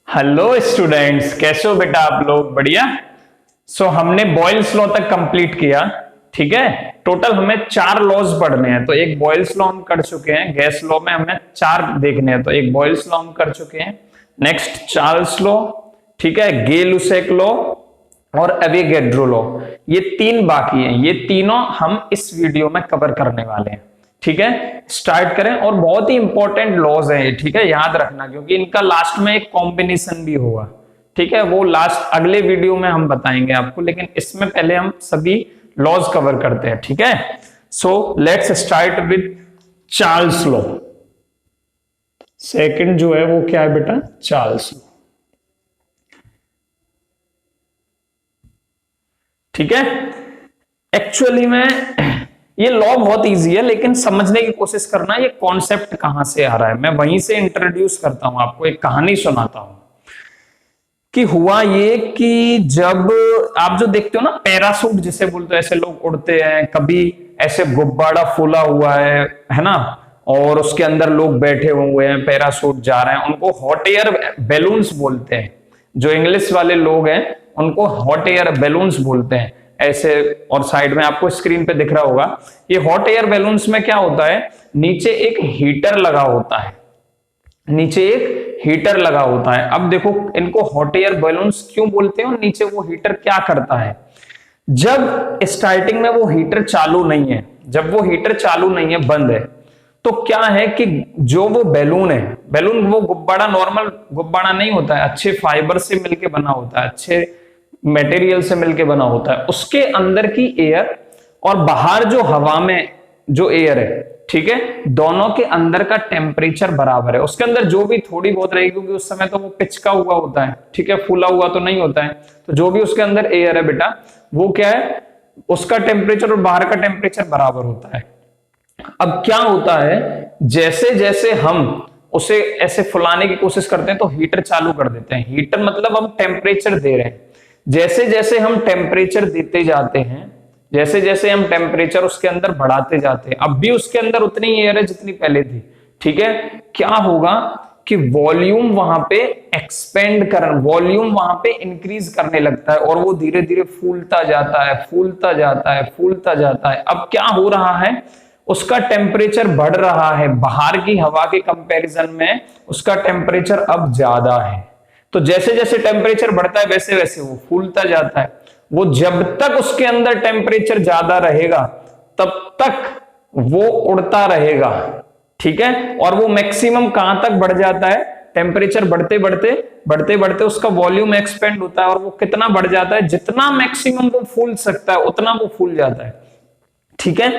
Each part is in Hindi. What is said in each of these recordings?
हेलो स्टूडेंट्स, कैसे हो बेटा आप लोग? बढ़िया। हमने बॉयल्स लॉ तक कंप्लीट किया। ठीक है, टोटल हमें 4 लॉज पढ़ने हैं। तो एक बॉयल्स लॉ हम कर चुके हैं, गैस लॉ में हमें 4 देखने हैं। तो एक बॉयल्स लॉ हम कर चुके हैं, नेक्स्ट चार्ल्स लॉ, ठीक है, गे-लुसेक लॉ और एवोगैड्रो लॉ। ये 3 बाकी हैं, ये तीनों हम इस वीडियो में कवर करने वाले हैं। ठीक है, स्टार्ट करें। और बहुत ही इंपॉर्टेंट लॉज हैं ये, ठीक है, याद रखना, क्योंकि इनका लास्ट में एक कॉम्बिनेशन भी होगा। ठीक है, वो लास्ट अगले वीडियो में हम बताएंगे आपको, लेकिन इसमें पहले हम सभी लॉज कवर करते हैं। ठीक है, so let's start with Charles law. Second जो है वो क्या है बेटा? Charles law. ठीक है, एक्चुअली में ये लॉ बहुत इजी है, लेकिन समझने की कोशिश करना ये कॉन्सेप्ट कहां से आ रहा है। मैं वहीं से इंट्रोड्यूस करता हूं, आपको एक कहानी सुनाता हूं कि हुआ ये कि जब आप जो देखते हो ना पैरासूट जिसे बोलते हैं, ऐसे लोग उड़ते हैं, कभी ऐसे गुब्बारा फूला हुआ है ना, और उसके अंदर लोग बैठे हुए हैं, पैरासूट जा रहे हैं, उनको हॉट एयर बैलून्स बोलते हैं। जो इंग्लिश वाले लोग हैं उनको हॉट एयर बैलून्स बोलते हैं ऐसे। और साइड में आपको स्क्रीन पे दिख रहा होगा, ये हॉट एयर बैलून्स में क्या होता है, नीचे एक हीटर लगा होता है, नीचे एक हीटर लगा होता है। अब देखो, इनको हॉट एयर बैलून्स क्यों बोलते हैं और नीचे वो हीटर क्या करता है? जब स्टार्टिंग में वो हीटर चालू नहीं है, जब वो हीटर चालू नहीं है, बंद है, तो क्या है कि जो वो बैलून है, बैलून वो गुब्बारा, नॉर्मल गुब्बारा नहीं होता है, अच्छे फाइबर से मिलके बना होता है, अच्छे मटेरियल से मिलके बना होता है। उसके अंदर की एयर और बाहर जो हवा में जो एयर है, ठीक है, दोनों के अंदर का टेम्परेचर बराबर है। उसके अंदर जो भी थोड़ी बहुत रहेगी, क्योंकि उस समय तो वो पिचका हुआ होता है, ठीक है, फूला हुआ तो नहीं होता है, तो जो भी उसके अंदर एयर है बेटा, वो क्या है, उसका टेम्परेचर और बाहर का टेम्परेचर बराबर होता है। अब क्या होता है, जैसे जैसे हम उसे ऐसे फुलाने की कोशिश करते हैं तो हीटर चालू कर देते हैं। हीटर मतलब हम टेम्परेचर दे रहे हैं। जैसे जैसे हम टेम्परेचर देते जाते हैं, जैसे जैसे हम टेम्परेचर उसके अंदर बढ़ाते जाते हैं, अब भी उसके अंदर उतनी एयर है जितनी पहले थी। ठीक है, क्या होगा कि वॉल्यूम वहां पे एक्सपेंड कर, वॉल्यूम वहां पे इंक्रीज करने लगता है, और वो धीरे धीरे फूलता जाता है, फूलता जाता है, फूलता जाता है। अब क्या हो रहा है, उसका टेम्परेचर बढ़ रहा है, बाहर की हवा के कंपैरिजन में उसका टेम्परेचर अब ज्यादा है। तो जैसे जैसे टेम्परेचर बढ़ता है वैसे वैसे वो फूलता जाता है। वो जब तक उसके अंदर टेम्परेचर ज्यादा रहेगा तब तक वो उड़ता रहेगा। ठीक है, और वो मैक्सिमम कहां तक बढ़ जाता है, टेम्परेचर बढ़ते बढ़ते बढ़ते बढ़ते उसका वॉल्यूम एक्सपेंड होता है, और वो कितना बढ़ जाता है, जितना मैक्सिमम वो फूल सकता है उतना वो फूल जाता है। ठीक है,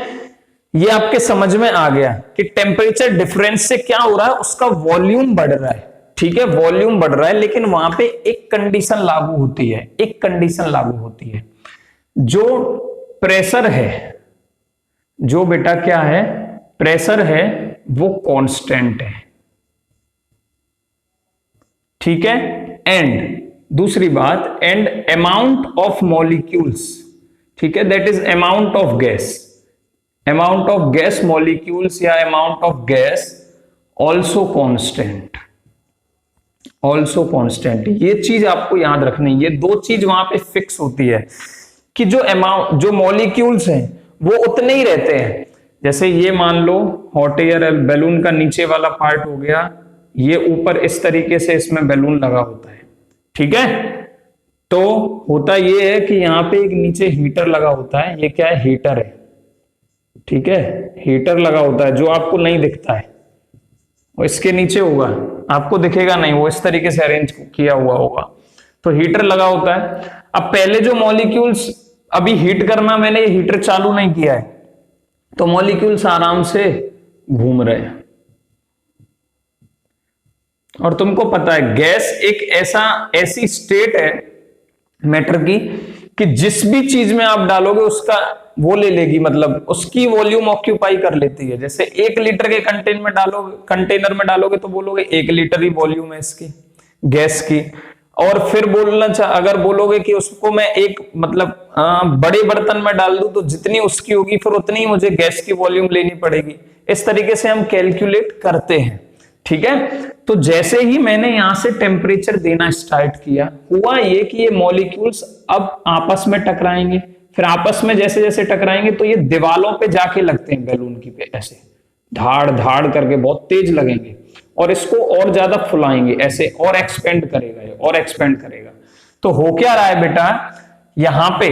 ये आपके समझ में आ गया कि टेम्परेचर डिफरेंस से क्या हो रहा है, उसका वॉल्यूम बढ़ रहा है। ठीक है, वॉल्यूम बढ़ रहा है, लेकिन वहां पे एक कंडीशन लागू होती है, एक कंडीशन लागू होती है। जो प्रेशर है, जो बेटा क्या है, प्रेशर है, वो कांस्टेंट है। ठीक है, एंड दूसरी बात, एंड अमाउंट ऑफ मॉलिक्यूल्स, ठीक है, that is amount of gas, amount of gas molecules या amount of gas also constant, also constant. ये चीज आपको याद रखनी है, ये 2 चीज वहां पे फिक्स होती है कि जो अमाउंट, जो मॉलिक्यूल्स हैं वो उतने ही रहते हैं। जैसे ये मान लो हॉट एयर बैलून का नीचे वाला पार्ट हो गया, ये ऊपर इस तरीके से इसमें बैलून लगा होता है। ठीक है, तो होता ये है कि यहाँ पे एक नीचे हीटर लगा होता है, ये क्या है, हीटर है। ठीक है, हीटर लगा होता है जो आपको नहीं दिखता है, वो इसके नीचे होगा, आपको दिखेगा नहीं, वो इस तरीके से अरेंज किया हुआ होगा। तो हीटर लगा होता है। अब पहले जो मॉलिक्यूल्स, अभी हीट करना, मैंने ये हीटर चालू नहीं किया है, तो मॉलिक्यूल्स आराम से घूम रहे हैं। और तुमको पता है गैस एक ऐसी स्टेट है मैटर की कि जिस भी चीज में आप डालोगे उसका वो ले लेगी, मतलब उसकी वॉल्यूम ऑक्यूपाई कर लेती है। जैसे 1 लीटर के कंटेनर में डालोगे तो बोलोगे 1 लीटर ही वॉल्यूम है इसकी, गैस की। और फिर अगर बोलोगे कि उसको मैं एक मतलब बड़े बर्तन में डाल दूं तो जितनी उसकी होगी फिर उतनी ही मुझे गैस की वॉल्यूम लेनी पड़ेगी। इस तरीके से हम कैलकुलेट करते हैं। ठीक है। तो जैसे ही मैंने यहां से टेम्परेचर देना स्टार्ट किया, हुआ ये कि ये मॉलिक्यूल्स अब आपस में टकराएंगे, फिर आपस में जैसे जैसे टकराएंगे तो ये दीवालों पे जाके लगते हैं बैलून की पे, ऐसे धाड़ धाड़ करके बहुत तेज लगेंगे और इसको और ज्यादा फुलाएंगे, ऐसे और एक्सपेंड करेगा ये, और एक्सपेंड करेगा। तो हो क्या रहा है बेटा, यहां पे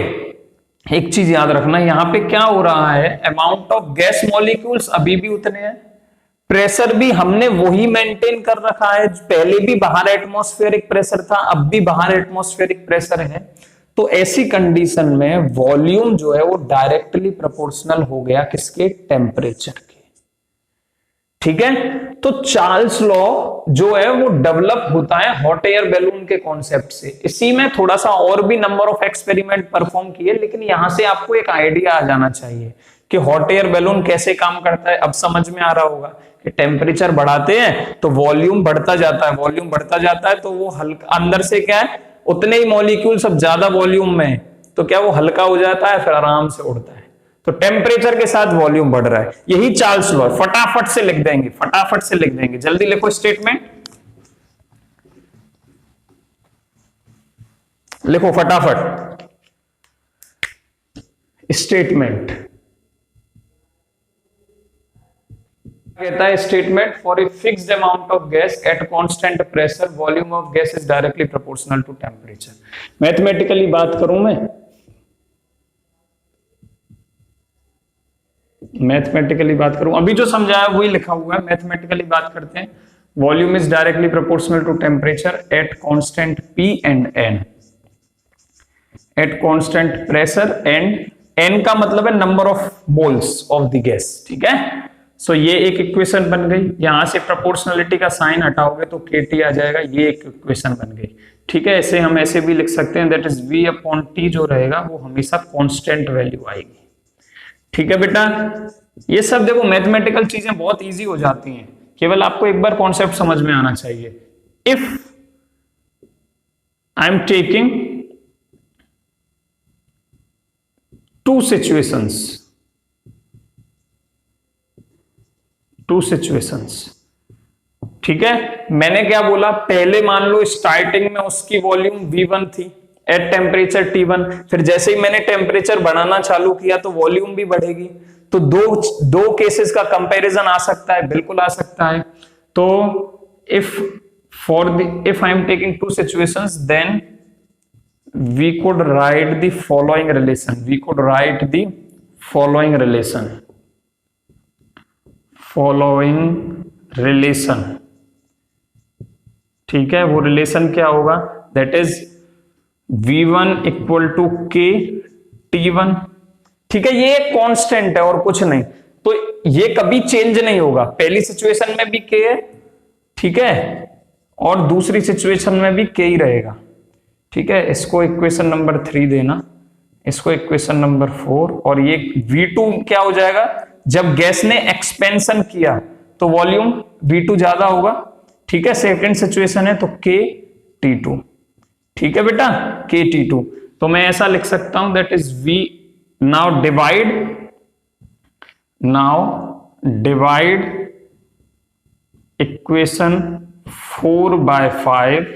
एक चीज याद रखना, यहां पे क्या हो रहा है, अमाउंट ऑफ गैस मॉलिक्यूल्स अभी भी उतने हैं, प्रेशर भी हमने वही मेंटेन कर रखा है, पहले भी बाहर एटमॉस्फेरिक प्रेशर था, अब भी बाहर एटमॉस्फेरिक प्रेशर है। तो ऐसी कंडीशन में वॉल्यूम जो है वो डायरेक्टली प्रोपोर्शनल हो गया किसके, टेम्परेचर के। ठीक है। तो चार्ल्स लॉ जो है वो डेवलप होता है हॉट एयर बैलून के कॉन्सेप्ट से। इसी में थोड़ा सा और भी नंबर ऑफ एक्सपेरिमेंट परफॉर्म किए, लेकिन यहां से आपको एक आइडिया आ जाना चाहिए कि हॉट एयर बैलून कैसे काम करता है। अब समझ में आ रहा होगा कि टेम्परेचर बढ़ाते हैं तो वॉल्यूम बढ़ता जाता है, वॉल्यूम बढ़ता जाता है तो वो हल्का, अंदर से क्या है उतने ही मॉलिक्यूल सब ज्यादा वॉल्यूम में है तो क्या वो हल्का हो जाता है, फिर आराम से उड़ता है। तो टेम्परेचर के साथ वॉल्यूम बढ़ रहा है, यही चार्ल्स लॉ। फटाफट से लिख देंगे, फटाफट से लिख देंगे, जल्दी लिखो स्टेटमेंट, लिखो फटाफट स्टेटमेंट। कहता है statement, for a fixed amount of gas at constant pressure volume of gas is directly proportional to temperature. Mathematically बात करूं मैं, मैथमेटिकली बात करूं, अभी जो समझाया वही लिखा हुआ है, मैथमेटिकली बात करते हैं। Volume is directly proportional to temperature at constant P and N, at constant pressure and N का मतलब है number of moles of the gas. ठीक है। सो ये एक इक्वेशन बन गई, यहां से प्रोपोर्शनलिटी का साइन हटाओगे तो केटी आ जाएगा, ये एक इक्वेशन बन गई। ठीक है। ऐसे हम ऐसे भी लिख सकते हैं, that is V upon T जो रहेगा वो हमेशा कांस्टेंट वैल्यू आएगी। ठीक है बेटा, ये सब देखो मैथमेटिकल चीजें बहुत इजी हो जाती हैं, केवल आपको एक बार कॉन्सेप्ट समझ में आना चाहिए। If I am taking two situations, ठीक है। मैंने क्या बोला, पहले मान लो स्टार्टिंग में उसकी वॉल्यूम V1 थी एट टेम्परेचर T1, फिर जैसे ही मैंने टेम्परेचर बढ़ाना चालू किया तो वॉल्यूम भी बढ़ेगी। तो दो केसेस का कंपैरिजन आ सकता है, बिल्कुल आ सकता है। तो if I am taking two situations, then we could write the following relation. We could write the following relation. ठीक है। वो रिलेशन क्या होगा, that is V1 equal to K T1। ठीक है। ये एक कांस्टेंट है और कुछ नहीं, तो ये कभी चेंज नहीं होगा। पहली सिचुएशन में भी K है, ठीक है, और दूसरी सिचुएशन में भी K ही रहेगा। ठीक है। इसको इक्वेशन नंबर 3 देना, इसको इक्वेशन नंबर 4, और ये V2 क्या हो जाएगा, जब गैस ने एक्सपेंशन किया तो वॉल्यूम V2 ज्यादा होगा। ठीक है। सेकंड सिचुएशन है तो K T2। ठीक है बेटा, K T2। तो मैं ऐसा लिख सकता हूं, that is V, now divide equation 4/5,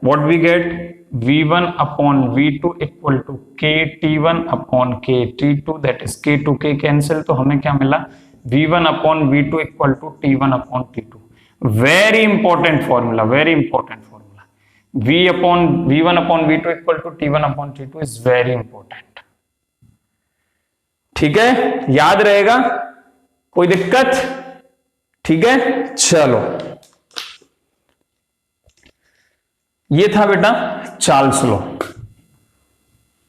what we get, V1 upon V2 equal to K T1 upon K T2, that is K to K cancel, तो हमें क्या मिला, V1 upon V2 equal to T1 upon T2। very important formula, V1 upon V2 equal to T1 upon T2 is very important। ठीक है, याद रहेगा, कोई दिक्कत? ठीक है, चलो ये था बेटा चार्ल्स लॉ।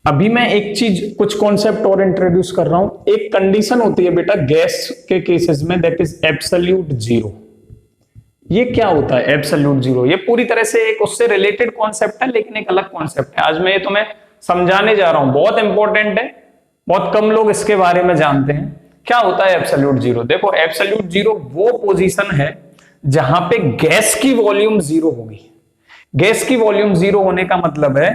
अभी मैं एक चीज, कुछ कॉन्सेप्ट और इंट्रोड्यूस कर रहा हूं। एक कंडीशन होती है बेटा गैस के केसेस में, दैट इज एब्सोल्यूट जीरो। ये क्या होता है एब्सोल्यूट जीरो? ये पूरी तरह से एक उससे रिलेटेड कॉन्सेप्ट है, लेकिन एक अलग कॉन्सेप्ट है। आज मैं ये तुम्हें समझाने जा रहा हूं, बहुत इंपॉर्टेंट है, बहुत कम लोग इसके बारे में जानते हैं। क्या होता है एब्सोल्यूट जीरो? देखो, एब्सोल्यूट जीरो वो पोजीशन है जहां पे गैस की वॉल्यूम जीरो होगी। गैस की वॉल्यूम जीरो होने का मतलब है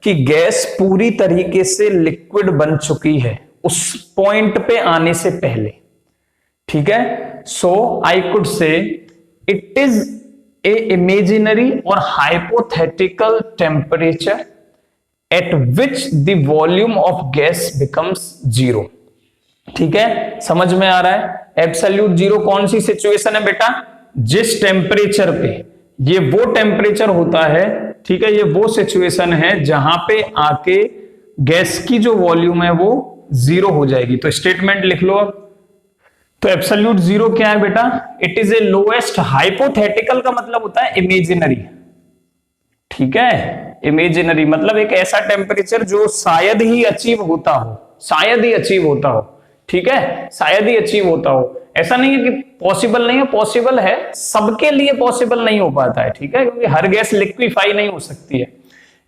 कि गैस पूरी तरीके से लिक्विड बन चुकी है उस पॉइंट पे आने से पहले। ठीक है, so I could say it is a imaginary और hypothetical temperature at which the volume of gas becomes zero. ठीक है, समझ में आ रहा है। एब्सोल्यूट जीरो कौन सी सिचुएशन है बेटा, जिस टेम्परेचर पे, ये वो टेम्परेचर होता है, ठीक है, ये वो सिचुएशन है जहां पे आके गैस की जो वॉल्यूम है वो जीरो हो जाएगी। तो स्टेटमेंट लिख लो अब। तो एब्सोल्यूट जीरो क्या है बेटा, it is A lowest, hypothetical का मतलब होता है इमेजिनरी। ठीक है, इमेजिनरी मतलब एक ऐसा टेम्परेचर जो शायद ही अचीव होता हो, शायद ही अचीव होता हो। ठीक है, शायद ही अचीव होता हो, ऐसा नहीं है कि पॉसिबल नहीं है, पॉसिबल है, सबके लिए पॉसिबल नहीं हो पाता है। ठीक है, क्योंकि हर गैस लिक्विफाई नहीं हो सकती है।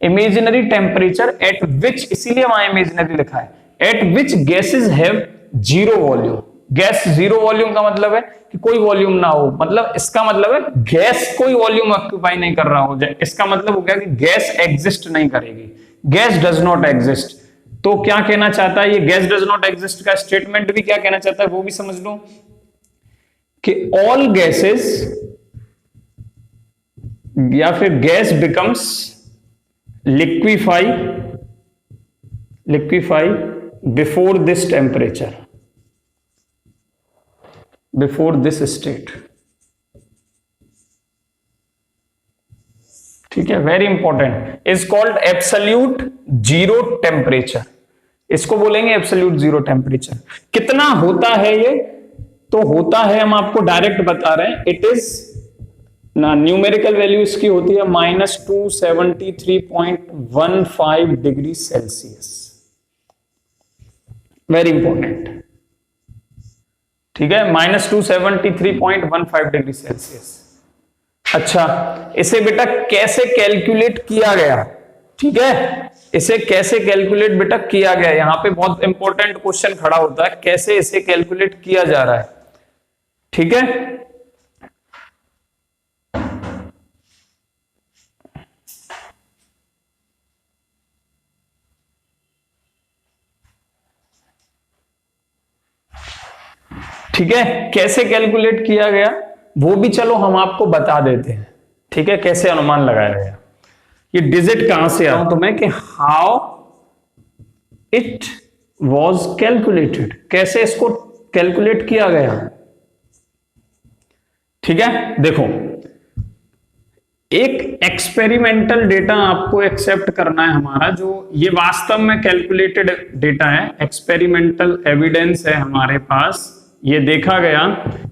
इमेजिनरी टेम्परेचर एट विच, इसीलिए वहां इमेजिनरी लिखा है, eight which gases have zero volume. Gas zero volume का मतलब है कि कोई वॉल्यूम ना हो, मतलब इसका मतलब है गैस कोई वॉल्यूम ऑक्यूपाई नहीं कर रहा हो, इसका मतलब हो गया कि गैस एग्जिस्ट नहीं करेगी, गैस डज नॉट एग्जिस्ट। तो क्या कहना चाहता है ये गैस डज नॉट एग्जिस्ट का स्टेटमेंट भी क्या कहना चाहता है वो भी समझ लो, कि ऑल गैसेस या फिर gas becomes liquefy before this temperature, before this state. ठीक है, very important, is called absolute zero temperature, इसको बोलेंगे एब्सोल्यूट जीरो टेम्परेचर। कितना होता है ये, तो होता है, हम आपको डायरेक्ट बता रहे हैं, इट इज ना, न्यूमेरिकल वैल्यू इसकी होती है -273.15 डिग्री सेल्सियस। वेरी इंपॉर्टेंट, ठीक है, -273.15 डिग्री सेल्सियस। अच्छा, इसे बेटा कैसे कैलकुलेट किया गया, ठीक है, इसे कैसे कैलकुलेट बेटा किया गया, यहां पे बहुत इंपॉर्टेंट क्वेश्चन खड़ा होता है, कैसे इसे कैलकुलेट किया जा रहा है। ठीक है, ठीक है, कैसे कैलकुलेट किया गया वो भी चलो हम आपको बता देते हैं। ठीक है, कैसे अनुमान लगाया गया, ये डिजिट कहां से आता तुम्हें, कि हाउ इट वॉज कैलकुलेटेड, कैसे इसको कैलकुलेट किया गया। ठीक है, देखो, एक एक्सपेरिमेंटल डेटा आपको एक्सेप्ट करना है हमारा, जो ये वास्तव में कैलकुलेटेड डेटा है, एक्सपेरिमेंटल एविडेंस है हमारे पास। ये देखा गया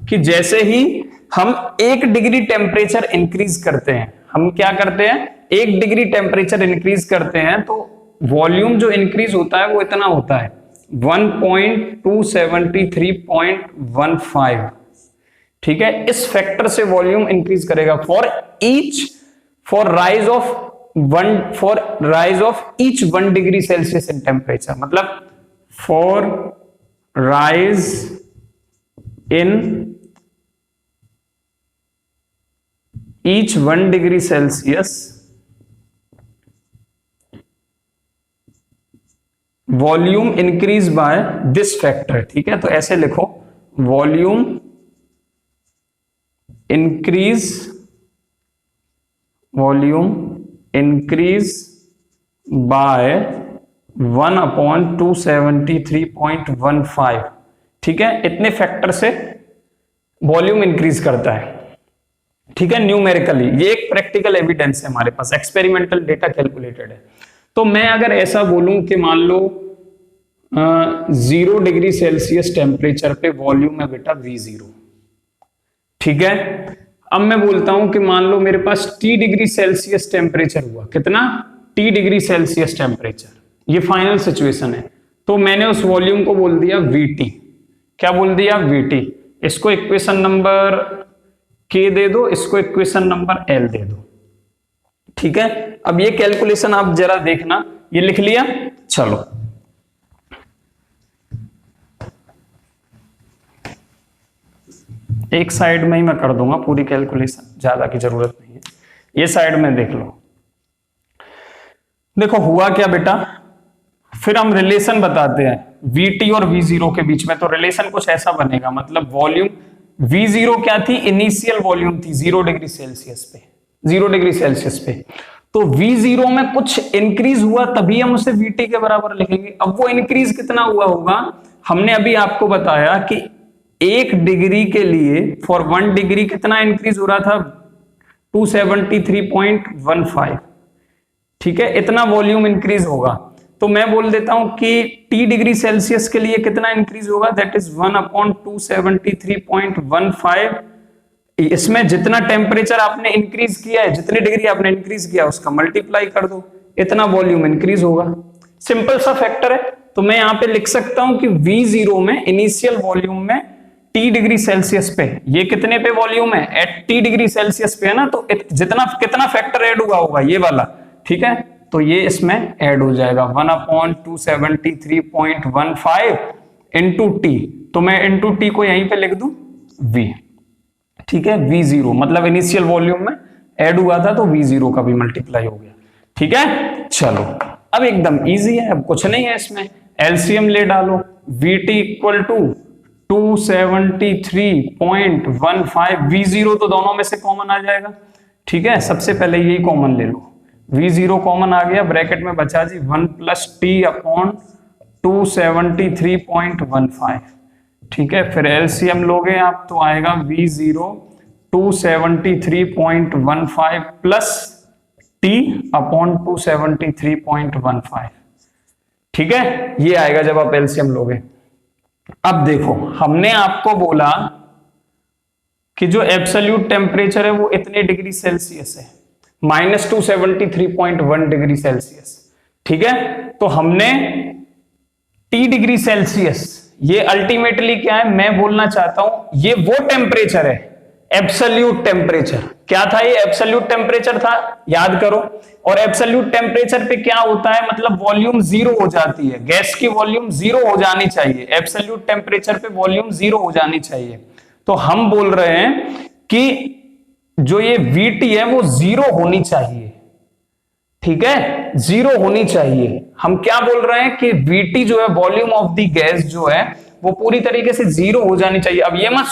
कि जैसे ही हम 1 डिग्री टेम्परेचर इंक्रीज करते हैं, हम क्या करते हैं, 1 डिग्री टेम्परेचर इंक्रीज करते हैं, तो वॉल्यूम जो इंक्रीज होता है वो इतना होता है 1.273.15। ठीक है, इस फैक्टर से वॉल्यूम इंक्रीज करेगा for rise of each 1 degree Celsius in temperature, मतलब for rise in each 1 degree Celsius volume increase by this factor. ठीक है, तो ऐसे लिखो, वॉल्यूम इंक्रीज बाय 1/273.15। ठीक है, इतने फैक्टर से वॉल्यूम इंक्रीज करता है। ठीक है, न्यूमेरिकली, ये एक प्रैक्टिकल एविडेंस है हमारे पास, एक्सपेरिमेंटल डेटा कैलकुलेटेड है। तो मैं अगर ऐसा बोलूं कि मान लो 0 डिग्री सेल्सियस टेम्परेचर पे वॉल्यूम है बेटा V0। ठीक है, अब मैं बोलता हूं कि मान लो मेरे पास T डिग्री सेल्सियस टेम्परेचर हुआ, कितना, T डिग्री सेल्सियस टेम्परेचर, ये फाइनल सिचुएशन है। तो मैंने उस वॉल्यूम को बोल दिया VT, क्या बोल दिया, VT। इसको इक्वेशन नंबर K दे दो, इसको इक्वेशन नंबर L दे दो। ठीक है, अब ये कैलकुलेशन आप जरा देखना, ये लिख लिया, चलो एक साइड में ही मैं कर दूंगा पूरी कैलकुलेशन, ज्यादा की जरूरत नहीं है, ये साइड में देख लो। देखो हुआ क्या बेटा, फिर हम रिलेशन बताते हैं, VT और V0 के बीच में, तो रिलेशन कुछ ऐसा बनेगा, मतलब वॉल्यूम V0 क्या थी, इनिशियल वॉल्यूम थी 0 डिग्री सेल्सियस पे, 0 डिग्री सेल्सियस पे, तो V0 में कुछ इंक्रीज हुआ तभी हम उसे VT के बराबर लिखेंगे। अब वो इंक्रीज कितना हुआ होगा, हमने अभी आपको बताया कि 1 डिग्री के लिए फॉर 1 डिग्री कितना इंक्रीज हो रहा था, 273.15, ठीक है, इतना वॉल्यूम इंक्रीज होगा। तो मैं बोल देता हूं कि T डिग्री सेल्सियस के लिए कितना इंक्रीज होगा, दैट इज 1/273.15। इसमें जितना टेम्परेचर आपने इंक्रीज किया है, जितनी डिग्री आपने इंक्रीज किया उसका मल्टीप्लाई कर दो, इतना वॉल्यूम इंक्रीज होगा। सिंपल सा फैक्टर है। तो मैं यहां पे लिख सकता हूं कि V0 में इनिशियल वॉल्यूम में T डिग्री सेल्सियस पे, ये कितने पे वॉल्यूम है, एट T डिग्री सेल्सियस पे है ना, तो जितना कितना फैक्टर ऐड हुआ होगा ये वाला, ठीक है, तो ये इसमें ऐड हो जाएगा 1/273.15 इंटू T, तो मैं इंटू T को यहीं पे लिख दूं V, ठीक है, V0 मतलब इनिशियल वॉल्यूम में ऐड हुआ था तो V0 का भी मल्टीप्लाई हो गया, ठीक है। चलो अब एकदम इजी है, अब कुछ नहीं है इसमें, एलसीएम ले डालो, VT इक्वल टू 273.15, V0 तो दोनों में से कॉमन आ जाएगा, ठीक है, सबसे पहले यही कॉमन ले लो, V0 कॉमन आ गया, ब्रैकेट में बचा जी 1 + T/273.15, ठीक है, फिर एलसीएम लोगे आप तो आएगा V0 273.15 प्लस T/273.15, ठीक है, ये आएगा जब आप एलसीएम लोगे। अब देखो हमने आपको बोला कि जो एब्सोल्यूट टेम्परेचर है वो इतने डिग्री सेल्सियस है, -273.1 डिग्री सेल्सियस, ठीक है, तो हमने T डिग्री सेल्सियस, ये अल्टीमेटली क्या है, मैं बोलना चाहता हूं ये वो टेम्परेचर है, एब्सोल्यूट टेम्परेचर। क्या था ये, एब्सोल्यूट टेम्परेचर था, याद करो। और एब्सोल्यूट टेम्परेचर पे क्या होता है, मतलब वॉल्यूम 0 हो जाती है, गैस की वॉल्यूम 0 हो जानी चाहिए, एब्सोल्यूट टेम्परेचर पे वॉल्यूम 0 हो जानी चाहिए। तो हम बोल रहे हैं कि जो ये VT है वो 0 होनी चाहिए, ठीक है, 0 होनी चाहिए। हम क्या बोल रहे हैं कि VT जो है, वॉल्यूम ऑफ द गैस जो है वो पूरी तरीके से 0 हो जानी चाहिए। अब ये मत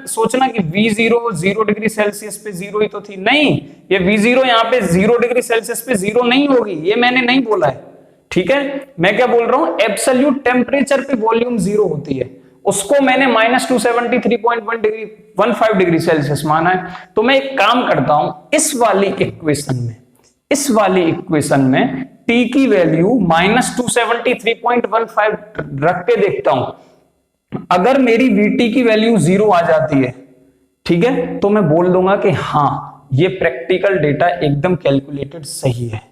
सोचना कि V0 0 डिग्री सेल्सियस पे 0 ही तो थी, नहीं, ये V0 यहाँ पे 0 डिग्री सेल्सियस पे 0 नहीं होगी, ये मैंने नहीं बोला है, ठीक है। मैं क्या बोल रहा हूं, एब्सोल्यूट टेम्परेचर पे वॉल्यूम 0 होती है, उसको मैंने -273.15 डिग्री सेल्सियस माना है। तो मैं एक काम करता हूं, इस वाली इक्वेशन में T की वैल्यू -273.15 रख के देखता हूं। अगर मेरी VT की वैल्यू 0 आ जाती है, ठीक है, तो मैं बोल दूंगा कि हाँ ये प्रैक्टिकल डेटा एकदम कैलकुलेटेड सही है,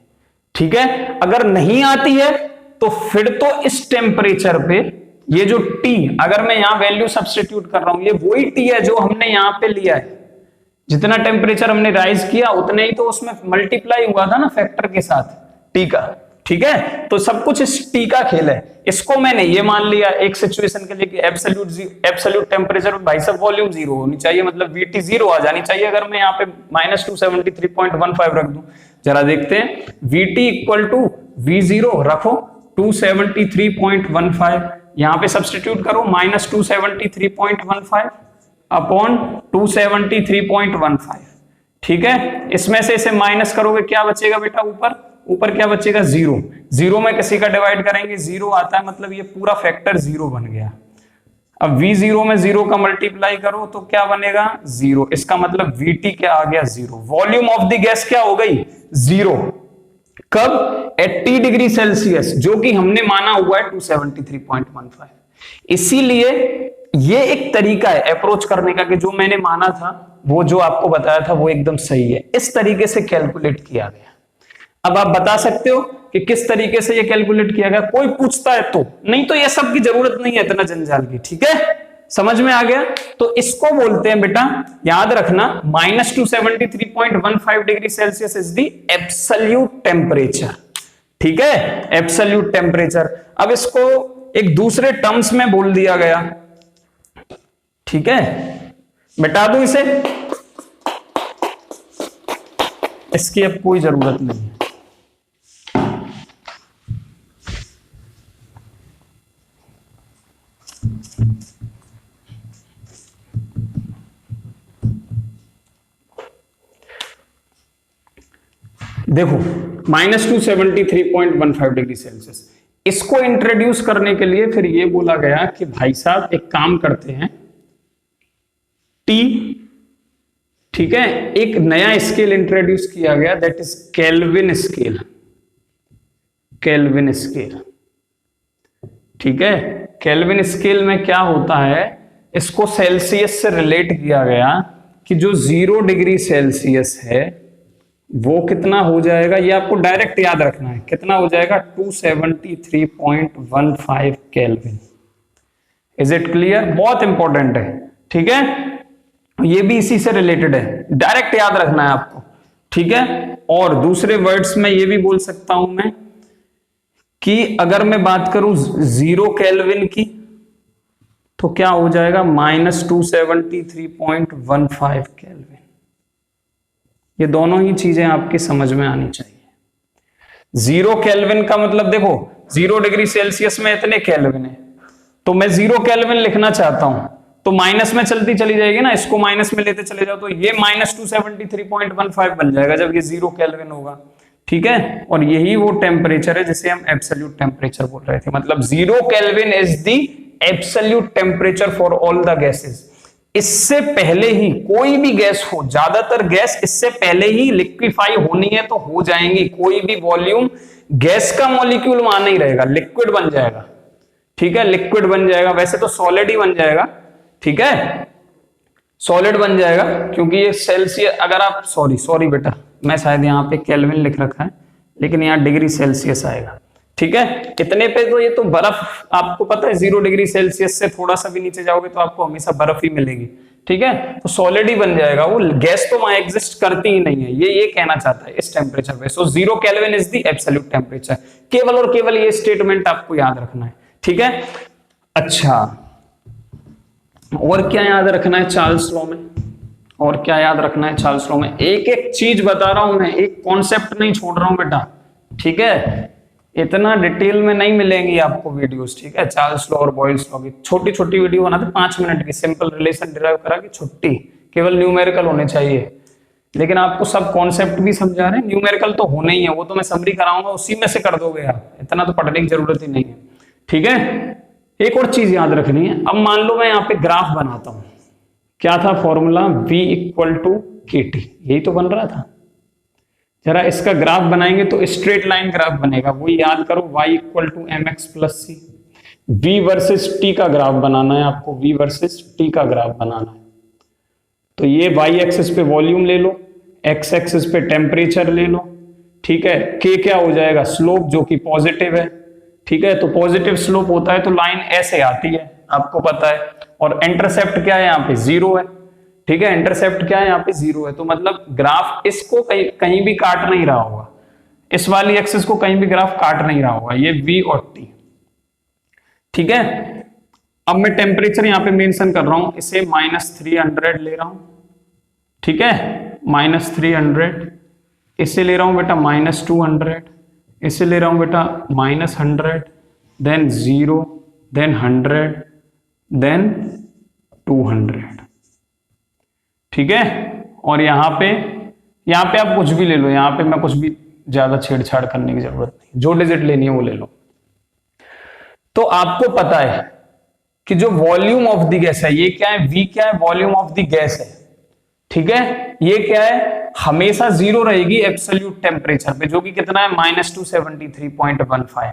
ठीक है। अगर नहीं आती है तो फिर तो इस टेम्परेचर पे ये जो T, अगर मैं यहां वैल्यू सब्स्टिट्यूट कर रहा हूं, ये वही T है जो हमने यहां पे लिया है, जितना टेम्परेचर हमने राइज किया उतने ही तो उसमें मल्टीप्लाई हुआ था ना फैक्टर के साथ T का, ठीक है। तो सब कुछ इस T का खेल है। इसको मैंने ये मान लिया एक सिचुएशन के लिए कि एब्सोल्यूट टेम्परेचर भाई सब वॉल्यूम 0 होनी चाहिए, मतलब VT 0 आ जानी चाहिए। अगर मैं यहाँ पे -273.15 रख दूं, जरा देखते हैं, VT इक्वल टू V0 रखो 273.15, यहां पे सब्स्टिट्यूट करो -273.15 अपॉन 273.15, ठीक है। इसमें से इसे माइनस करोगे क्या बचेगा बेटा, ऊपर क्या बचेगा, 0 में किसी का डिवाइड करेंगे 0 आता है, मतलब ये पूरा फैक्टर 0 बन गया। अब V0 में 0 का मल्टीप्लाई करो तो क्या बनेगा, 0, इसका मतलब VT क्या आ गया, 0। वॉल्यूम ऑफ द गैस क्या हो गई, 0। कब, एट T डिग्री सेल्सियस, जो कि हमने माना हुआ है 273.15। इसीलिए ये एक तरीका है अप्रोच करने का कि जो मैंने माना था, वो जो आपको बताया था वो एकदम सही है, इस तरीके से कैलकुलेट किया गया। अब आप बता सकते हो कि किस तरीके से ये कैलकुलेट किया गया, कोई पूछता है तो, नहीं तो ये सब की जरूरत नहीं है इतना जंजाल की, ठीक है, समझ में आ गया। तो इसको बोलते हैं बेटा, याद रखना, -273.15 degree Celsius is the absolute temperature, ठीक है, एब्सोल्यूट टेम्परेचर। अब इसको एक दूसरे टर्म्स में बोल दिया गया, ठीक है, मिटा दूं इसे, इसकी अब कोई जरूरत नहीं है। अब 273.15 देखो -273.15 डिग्री सेल्सियस, इसको इंट्रोड्यूस करने के लिए फिर ये बोला गया कि भाई साहब एक काम करते हैं, टी, ठीक है, एक नया स्केल इंट्रोड्यूस किया गया, that is kelvin scale. Kelvin scale, ठीक है। केल्विन स्केल में क्या होता है, इसको सेल्सियस से रिलेट किया गया कि जो 0 डिग्री सेल्सियस है वो कितना हो जाएगा, ये आपको डायरेक्ट याद रखना है, कितना हो जाएगा 273.15 केल्विन। Is it clear? बहुत इंपॉर्टेंट है, ठीक है, ये भी इसी से रिलेटेड है, डायरेक्ट याद रखना है आपको, ठीक है। और दूसरे वर्ड्स में ये भी बोल सकता हूं मैं कि अगर मैं बात करूं 0 केल्विन की तो क्या हो जाएगा -273.15 केल्विन। ये दोनों ही चीजें आपकी समझ में आनी चाहिए। 0 केल्विन का मतलब देखो 0 डिग्री सेल्सियस में इतने केल्विन है, तो मैं 0 केल्विन लिखना चाहता हूं तो माइनस में चलती चली जाएगी ना, इसको माइनस में लेते चले जाओ तो ये -273.15 बन जाएगा जब ये 0 केल्विन होगा, ठीक है। और यही वो टेम्परेचर है जिसे हम एब्सोल्यूट टेम्परेचर बोल रहे थे, मतलब 0 kelvin is the absolute temperature for all the gases. इससे पहले ही कोई भी गैस हो, ज्यादातर गैस इससे पहले ही लिक्विफाई होनी है तो हो जाएंगी, कोई भी वॉल्यूम गैस का मॉलिक्यूल वहां नहीं रहेगा, लिक्विड बन जाएगा, ठीक है, लिक्विड बन जाएगा, वैसे तो सॉलिड ही बन जाएगा, ठीक है, सॉलिड बन जाएगा, क्योंकि ये सेल्सियस, अगर आप सॉरी बेटा, मैं शायद यहाँ पे केल्विन लिख रखा है लेकिन यहाँ डिग्री सेल्सियस आएगा, ठीक है। इतने पे तो ये तो बर्फ, आपको पता है 0 डिग्री सेल्सियस से थोड़ा सा भी नीचे जाओगे तो आपको हमेशा बर्फ ही मिलेगी, ठीक है, तो सॉलिड ही बन जाएगा, वो गैस तो वहां एग्जिस्ट करती ही नहीं है, ये कहना चाहता है इस टेम्परेचर पे। सो 0 kelvin is the absolute temperature, केवल और केवल ये स्टेटमेंट आपको याद रखना है, ठीक है। अच्छा, और क्या याद रखना है चार्ल्स लॉ में, और क्या याद रखना है चार्ल्स लॉ में, एक एक चीज बता रहा हूं मैं, एक कॉन्सेप्ट नहीं छोड़ रहा हूं बेटा, ठीक है, इतना डिटेल में नहीं मिलेंगी आपको वीडियोस, ठीक है। चार्ल्स लॉ और बॉयल्स लॉ की छोटी छोटी वीडियो बनाते 5 मिनट की, सिंपल रिलेशन डिराइव करा की छुट्टी, केवल न्यूमेरिकल होने चाहिए, लेकिन आपको सब कॉन्सेप्ट भी समझा रहे हैं, न्यूमेरिकल तो होने ही है, वो तो मैं समरी कराऊंगा, उसी में से कर दोगे आप, इतना तो पढ़ने की जरूरत ही नहीं है, ठीक है। एक और चीज याद रखनी है, अब मान लो मैं यहाँ पे ग्राफ बनाता हूं, क्या था फॉर्मूला, V = KT, यही तो बन रहा था। जरा इसका ग्राफ बनाएंगे तो स्ट्रेट लाइन ग्राफ बनेगा, वही याद करो, Y = mx + c। V versus T का ग्राफ बनाना है आपको, V वर्सेस T का ग्राफ बनाना है, तो ये Y एक्सिस पे वॉल्यूम ले लो, X एक्सिस पे टेम्परेचर ले लो, ठीक है। K क्या हो जाएगा, स्लोप, जो कि पॉजिटिव है, ठीक है, तो पॉजिटिव स्लोप होता है तो लाइन ऐसे आती है, आपको पता है, और इंटरसेप्ट क्या है, यहाँ पे 0 है, ठीक है, इंटरसेप्ट क्या है, यहाँ पे 0 है, तो मतलब ग्राफ इसको कहीं भी काट नहीं रहा होगा, इस वाली एक्सिस को कहीं भी ग्राफ काट नहीं रहा होगा, ये V और T, ठीक है। अब मैं टेम्परेचर यहाँ पे मेंशन कर रहा हूं, इसे -300 ले रहा हूं, ठीक है, -300, इसे ले रहा हूं बेटा -200, इसे ले रहा हूं बेटा -100, देन 0, देन 100, देन 200, ठीक है। और यहाँ पे आप कुछ भी ले लो, यहाँ पे मैं कुछ भी ज्यादा छेड़छाड़ करने की जरूरत नहीं, जो डिजिट लेनी है वो ले लो। तो आपको पता है कि जो वॉल्यूम ऑफ द गैस है, ये क्या है, V क्या है, वॉल्यूम ऑफ द गैस है, ठीक है, ये क्या है, हमेशा 0 रहेगी एब्सोल्यूट टेम्परेचर पे, जो कि कितना है -273.15।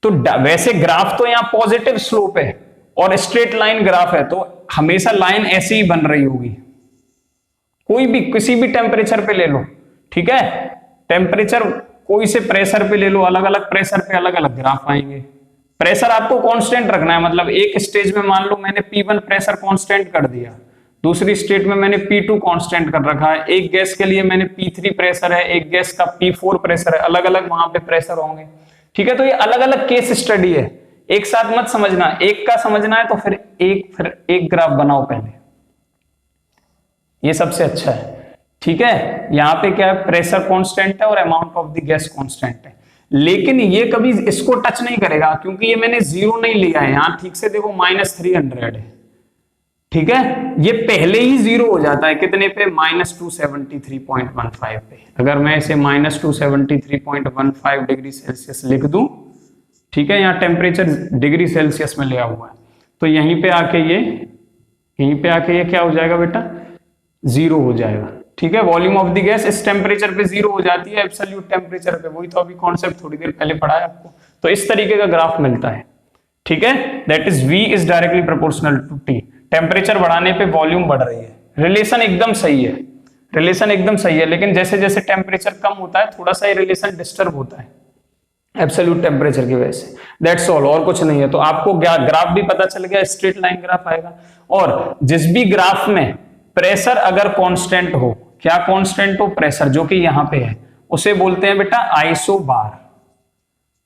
तो वैसे ग्राफ तो यहाँ पॉजिटिव स्लोप है और स्ट्रेट लाइन ग्राफ है, तो हमेशा लाइन ऐसी ही बन रही होगी, कोई भी किसी भी टेम्परेचर पे ले लो, ठीक है, टेम्परेचर कोई से प्रेशर पे ले लो, अलग अलग प्रेशर पे अलग अलग ग्राफ आएंगे। प्रेशर आपको कांस्टेंट रखना है, मतलब एक स्टेज में मान लो मैंने P1 प्रेशर कांस्टेंट कर दिया, दूसरी स्टेट में मैंने P2 कांस्टेंट कर रखा है, एक गैस के लिए मैंने P3 प्रेशर है, एक गैस का P4 प्रेशर है, अलग अलग वहां पे प्रेशर होंगे, ठीक है। तो ये अलग अलग केस स्टडी है, एक साथ मत समझना, एक का समझना है तो फिर एक ग्राफ बनाओ पहले, ये सबसे अच्छा है, ठीक है। यहाँ पे क्या है, प्रेशर कांस्टेंट है और amount of the gas constant है, लेकिन ये कभी इसको टच नहीं करेगा क्योंकि ये मैंने 0 नहीं लिया है, यहाँ ठीक से देखो -300 है, ठीक है, ये पहले ही जीरो हो जाता है कितने पे, -273.15 पे। अगर मैं इसे -273.15 डिग्री सेल्सियस लिख दूं, ठीक है, यहाँ टेम्परेचर डिग्री सेल्सियस में लिया हुआ है, तो यहीं पे आके ये क्या हो जाएगा बेटा, जीरो हो जाएगा। ठीक है, वॉल्यूम ऑफ द गैस इस टेम्परेचर पे जीरो हो जाती है एब्सोल्यूट टेम्परेचर पे, वही तो अभी कॉन्सेप्ट थोड़ी देर पहले पढ़ाया आपको। तो इस तरीके का ग्राफ मिलता है। ठीक है, that is V is directly proportional to T। Temperature बढ़ाने पे वॉल्यूम बढ़ रही है, रिलेशन एकदम सही है, लेकिन जैसे जैसे टेम्परेचर कम होता है थोड़ा सा ये रिलेशन डिस्टर्ब होता है एब्सोल्यूट टेम्परेचर की वजह से। दैट्स ऑल, और कुछ नहीं है। तो आपको ग्राफ भी पता चल गया, स्ट्रेट लाइन ग्राफ आएगा। और जिस भी ग्राफ में प्रेशर अगर कांस्टेंट हो, क्या कांस्टेंट हो, प्रेशर, जो कि यहां पे है, उसे बोलते हैं बेटा आइसोबार।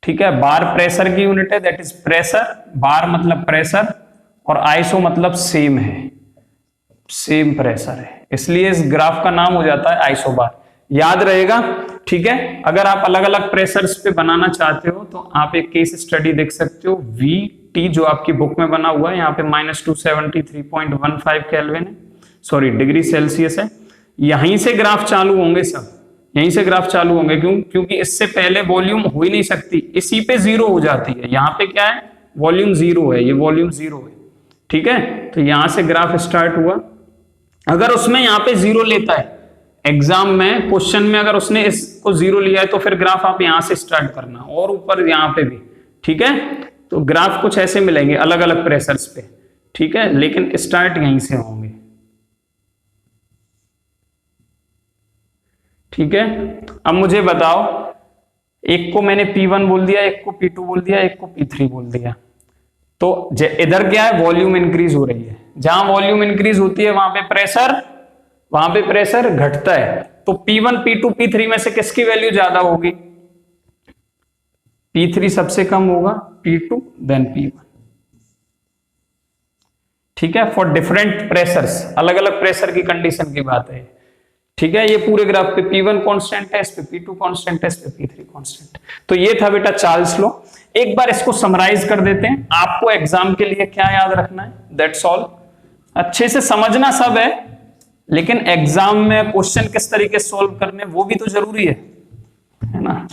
ठीक है, बार प्रेशर की यूनिट है, दैट इज प्रेशर, बार मतलब प्रेशर, और आइसो मतलब सेम है, सेम प्रेशर है, इसलिए इस ग्राफ का नाम हो जाता है आइसोबार। याद रहेगा। ठीक है, अगर आप अलग अलग प्रेशर्स पे बनाना चाहते हो तो आप एक केस स्टडी देख सकते हो, VT जो आपकी बुक में बना हुआ है, यहाँ पे -273.15 केल्विन है, सॉरी डिग्री सेल्सियस है। यहीं से ग्राफ चालू होंगे, सब यहीं से ग्राफ चालू होंगे। क्योंकि इससे पहले वॉल्यूम हो ही नहीं सकती, इसी पे जीरो हो जाती है। यहाँ पे क्या है, वॉल्यूम जीरो है, ये वॉल्यूम जीरो है। ठीक है, तो यहां से ग्राफ स्टार्ट हुआ। अगर उसमें यहाँ पे जीरो लेता है एग्जाम में, क्वेश्चन में अगर उसने इसको जीरो लिया है, तो फिर ग्राफ आप यहां से स्टार्ट करना, और ऊपर यहाँ पे भी। ठीक है, तो ग्राफ कुछ ऐसे मिलेंगे अलग अलग प्रेशर्स पे। ठीक है, लेकिन स्टार्ट यहीं से होंगे। ठीक है, अब मुझे बताओ, एक को मैंने P1 बोल दिया, एक को P2 बोल दिया, एक को P3 बोल दिया, तो इधर क्या है, वॉल्यूम इंक्रीज हो रही है। जहां वॉल्यूम इंक्रीज होती है वहां पे प्रेशर घटता है। तो P1, P2, P3 में से किसकी वैल्यू ज्यादा होगी, P3 सबसे कम होगा, P2 देन P1। ठीक है, फॉर डिफरेंट प्रेशर्स, अलग अलग प्रेशर की कंडीशन की बात है। ठीक है, ये पूरे ग्राफ पे P1 कांस्टेंट है, इस पे P2 कांस्टेंट है, इस पे P3 कांस्टेंट। तो ये था बेटा चार्ल्स लॉ। एक बार इसको समराइज कर देते हैं, आपको एग्जाम के लिए क्या याद रखना है, दैट्स ऑल। अच्छे से समझना सब है, लेकिन एग्जाम में क्वेश्चन किस तरीके से सॉल्व करने वो भी तो जरूरी है ना।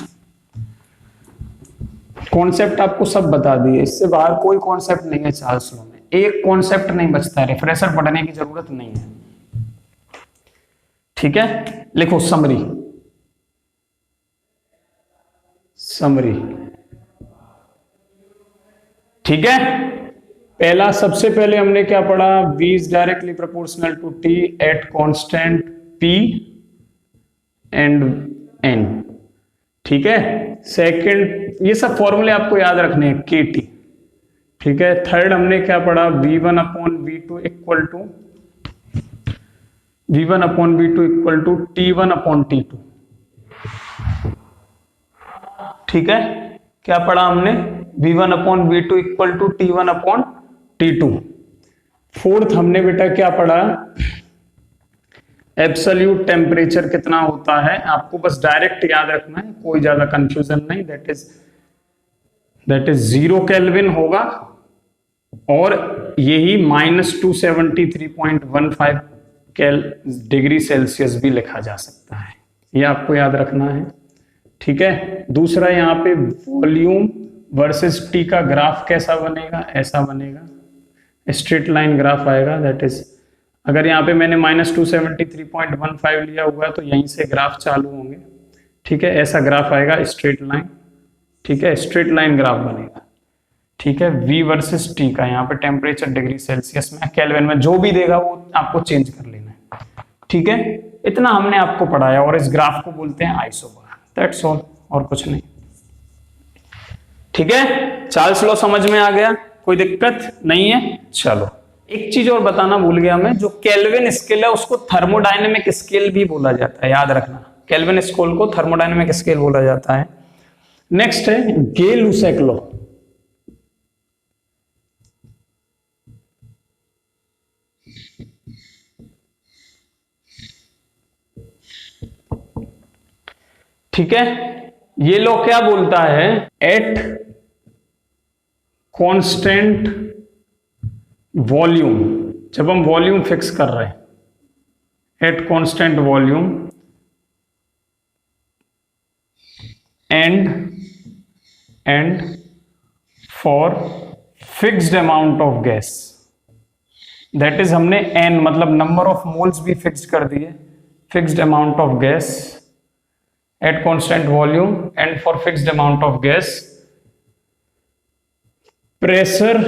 कॉन्सेप्ट आपको सब बता दिए, इससे बाहर कोई कॉन्सेप्ट नहीं है चार्ल्स लॉ में। एक कॉन्सेप्ट नहीं बचता है, रिफ्रेशर पढ़ने की जरूरत नहीं है। ठीक है, लिखो समरी। ठीक है, पहला, सबसे पहले हमने क्या पढ़ा, V is directly proportional to T at constant P and N। ठीक है, सेकंड, ये सब फॉर्मूले आपको याद रखने हैं, KT। ठीक है, थर्ड हमने क्या पढ़ा, V1 upon V2 equal to T1 upon T2। ठीक है, क्या पढ़ा हमने, V1 upon V2 equal to T1 upon T2। Fourth हमने बेटा क्या पढ़ा, एब्सोल्यूट टेम्परेचर कितना होता है, आपको बस डायरेक्ट याद रखना है, कोई ज्यादा कंफ्यूजन नहीं। दैट इज 0 केल्विन होगा, और यही -273.15 डिग्री सेल्सियस भी लिखा जा सकता है, ये आपको याद रखना है। ठीक है, दूसरा यहाँ पे वॉल्यूम वर्सेस T का ग्राफ कैसा बनेगा, ऐसा बनेगा, स्ट्रेट लाइन ग्राफ आएगा। दैट इज, अगर यहाँ पे मैंने -273.15 लिया हुआ है तो यहीं से ग्राफ चालू होंगे। ठीक है, ऐसा ग्राफ आएगा, स्ट्रेट लाइन। ठीक है, स्ट्रेट लाइन ग्राफ बनेगा। ठीक है, V वर्सेस T का, यहाँ पे टेम्परेचर डिग्री सेल्सियस में, केल्विन में, जो भी देगा वो आपको चेंज कर लेना है। ठीक है, इतना हमने आपको पढ़ाया, और इस ग्राफ को बोलते हैं आइसोबार। दैट्स ऑल, और कुछ नहीं। ठीक है, चार्ल्स लॉ समझ में आ गया, कोई दिक्कत नहीं है। चलो, एक चीज और बताना भूल गया मैं, जो केल्विन स्केल है उसको थर्मोडायनेमिक स्केल भी बोला जाता है, याद रखना। केल्विन स्केल को थर्मोडायनेमिक स्केल बोला जाता है। नेक्स्ट है गे-लुसेक लॉ। ठीक है, ये लॉ क्या बोलता है, एट कांस्टेंट वॉल्यूम जब हम वॉल्यूम फिक्स कर रहे हैं at constant volume and for fixed amount of gas, that is हमने n मतलब नंबर ऑफ मोल्स भी फिक्स कर दिए, fixed amount of gas at constant volume and for fixed amount of gas, pressure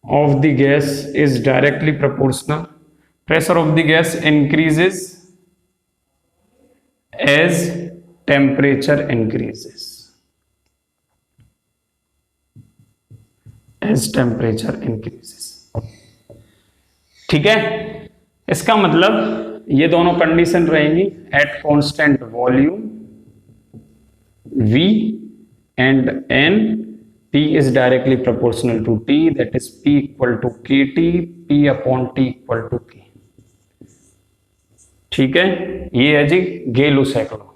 of the gas is directly proportional. Pressure of the gas increases as temperature increases. As temperature increases. ठीक है, इसका मतलब ये दोनों कंडीशन रहेंगी at constant volume V and n, P is directly proportional to T, that is P equal to KT, P upon T equal to K. ठीक है, ये है जी गेलो-सैकलो।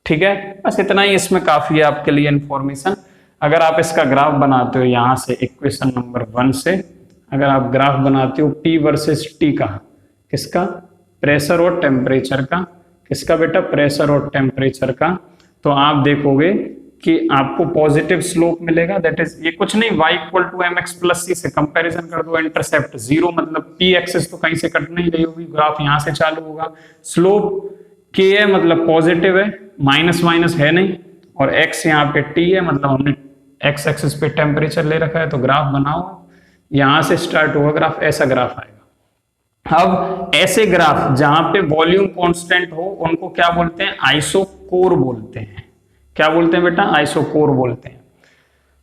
ठीक है, बस इतना ही इसमें काफी है आपके लिए इंफॉर्मेशन। अगर आप इसका ग्राफ बनाते हो यहां से इक्वेशन नंबर 1 से, अगर आप ग्राफ बनाते हो P वर्सेस T का, किसका, प्रेशर और टेम्परेचर का, किसका बेटा, प्रेशर और टेम्परेचर का, तो आप देखोगे कि आपको पॉजिटिव स्लोप मिलेगा, दैट इज ये कुछ नहीं y equal to mx plus c से कंपैरिजन कर दो, इंटरसेप्ट 0 मतलब p एक्सिस तो कहीं से कट नहीं रही होगी, ग्राफ यहां से चालू होगा, स्लोप k है मतलब पॉजिटिव है, माइनस माइनस है नहीं, और x यहाँ पे t है मतलब हमने x एक्सिस पे टेम्परेचर ले रखा है, तो ग्राफ बनाओ, यहां से स्टार्ट होगा ग्राफ, ऐसा ग्राफ आएगा। अब ऐसे ग्राफ जहां पे वॉल्यूम कांस्टेंट हो उनको क्या बोलते हैं, आइसोकोर बोलते हैं। क्या बोलते हैं बेटा, आइसोकोर बोलते हैं।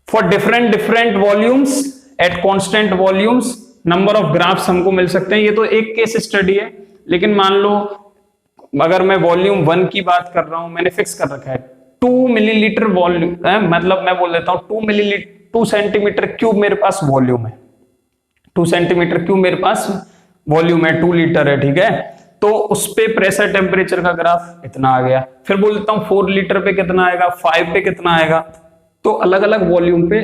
For different volumes at constant volumes number of graphs हमको मिल सकते हैं। ये तो एक केस स्टडी है, लेकिन मान लो अगर मैं वॉल्यूम 1 की बात कर रहा हूं, मैंने फिक्स कर रखा है 2 मिलीलीटर वॉल्यूम, मतलब मैं बोल देता हूं 2 सेंटीमीटर क्यूब मेरे पास वॉल्यूम है, 2 सेंटीमीटर क्यूब मेरे पास वॉल्यूम है, 2 लीटर है, ठीक है, तो उस पे प्रेशर टेम्परेचर का ग्राफ इतना आ गया। फिर बोल देता हूं 4 लीटर पे कितना आएगा, 5 पे कितना आएगा, तो अलग अलग वॉल्यूम पे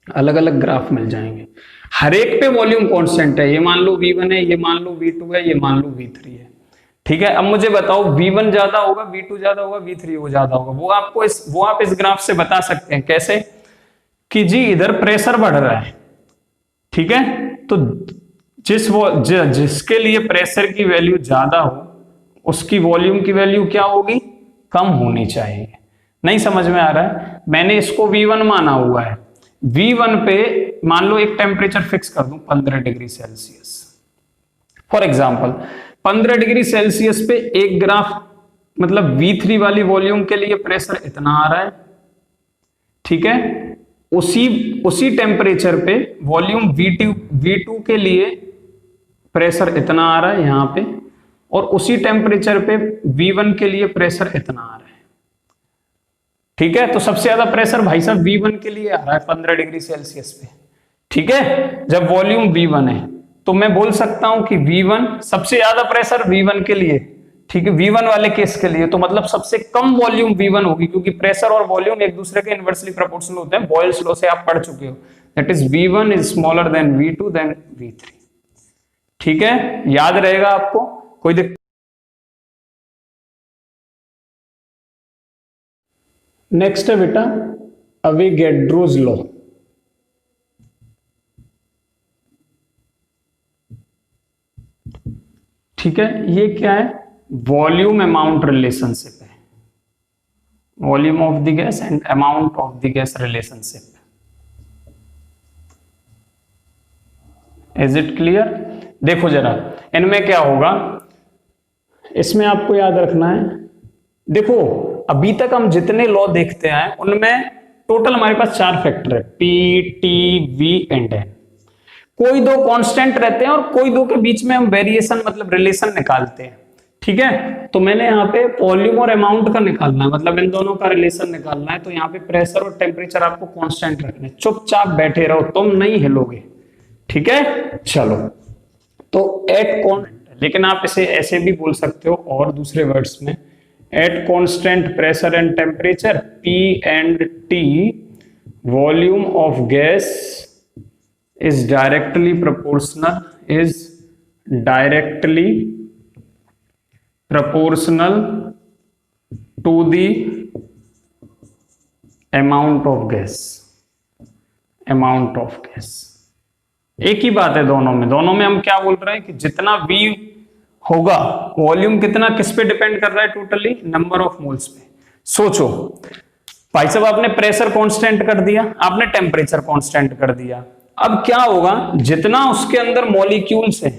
अलग अलग ग्राफ मिल जाएंगे। हर एक पे वॉल्यूम कांस्टेंट है, ये मान लो V1 है, ये मान लो V2 है, ये मान लो V3 है, ठीक है। अब मुझे बताओ V1 ज्यादा होगा, V2 ज्यादा होगा, V3 वो ज्यादा होगा, वो आप इस ग्राफ से बता सकते हैं। कैसे कि जी इधर प्रेशर बढ़ रहा है, ठीक है, तो जिसके लिए प्रेशर की वैल्यू ज्यादा हो उसकी वॉल्यूम की वैल्यू क्या होगी, कम होनी चाहिए। नहीं समझ में आ रहा है, मैंने इसको V1 माना हुआ है, V1 पे मान लो एक टेम्परेचर फिक्स कर दूं 15 degree Celsius, for example 15 degree Celsius पे एक ग्राफ मतलब V3 वाली वॉल्यूम के लिए प्रेशर इतना आ रहा है, ठीक है, उसी टेम्परेचर पे वॉल्यूम V2 के लिए प्रेशर इतना आ रहा है यहां पे, और उसी टेम्परेचर पे V1 के लिए प्रेशर इतना आ रहा है, ठीक है। तो सबसे ज्यादा प्रेशर भाई साहब V1 के लिए आ रहा है 15 डिग्री सेल्सियस पे, ठीक है। जब वॉल्यूम V1 है तो मैं बोल सकता हूं कि V1 सबसे ज्यादा प्रेशर V1 के लिए, ठीक है, V1 वाले केस के लिए, तो मतलब सबसे कम वॉल्यूम V1 होगी, क्योंकि प्रेशर और वॉल्यूम एक दूसरे के इनवर्सली प्रोपोर्शनल होते हैं, बॉयल्स लॉ से आप पढ़ चुके हो, that is V1 is smaller than V2 than V3, ठीक है, याद रहेगा आपको, कोई दिक्कत। नेक्स्ट है बेटा अवोगाड्रोस लॉ। ठीक है, ये क्या है, वॉल्यूम अमाउंट रिलेशनशिप है, volume of the gas and amount of the gas relationship. Is it clear? देखो जरा इनमें क्या होगा, इसमें आपको याद रखना है, देखो अभी तक हम जितने लॉ देखते हैं उनमें टोटल हमारे पास 4 फैक्टर है, P, T, V and N। कोई 2 कांस्टेंट रहते हैं और कोई 2 के बीच में हम वेरिएशन मतलब रिलेशन निकालते हैं, ठीक है। तो मैंने यहाँ पे वॉल्यूम और अमाउंट का निकालना है, मतलब इन दोनों का रिलेशन निकालना है, तो यहाँ पे प्रेशर और टेम्परेचर आपको कांस्टेंट रखने, चुपचाप बैठे रहो, तुम नहीं हिलोगे, ठीक है। चलो, तो एट कांस्टेंट, लेकिन आप इसे ऐसे भी बोल सकते हो और दूसरे वर्ड्स में, eight constant pressure and temperature P and T volume of gas is directly proportional to the amount of gas। एक ही बात है दोनों में हम क्या बोल रहे हैं कि जितना V होगा, वॉल्यूम कितना किस पे डिपेंड कर रहा है, टोटली नंबर ऑफ मोल्स पे। सोचो भाई साहब, आपने प्रेशर कांस्टेंट कर दिया, आपने टेम्परेचर कांस्टेंट कर दिया, अब क्या होगा, जितना उसके अंदर मॉलिक्यूल्स है,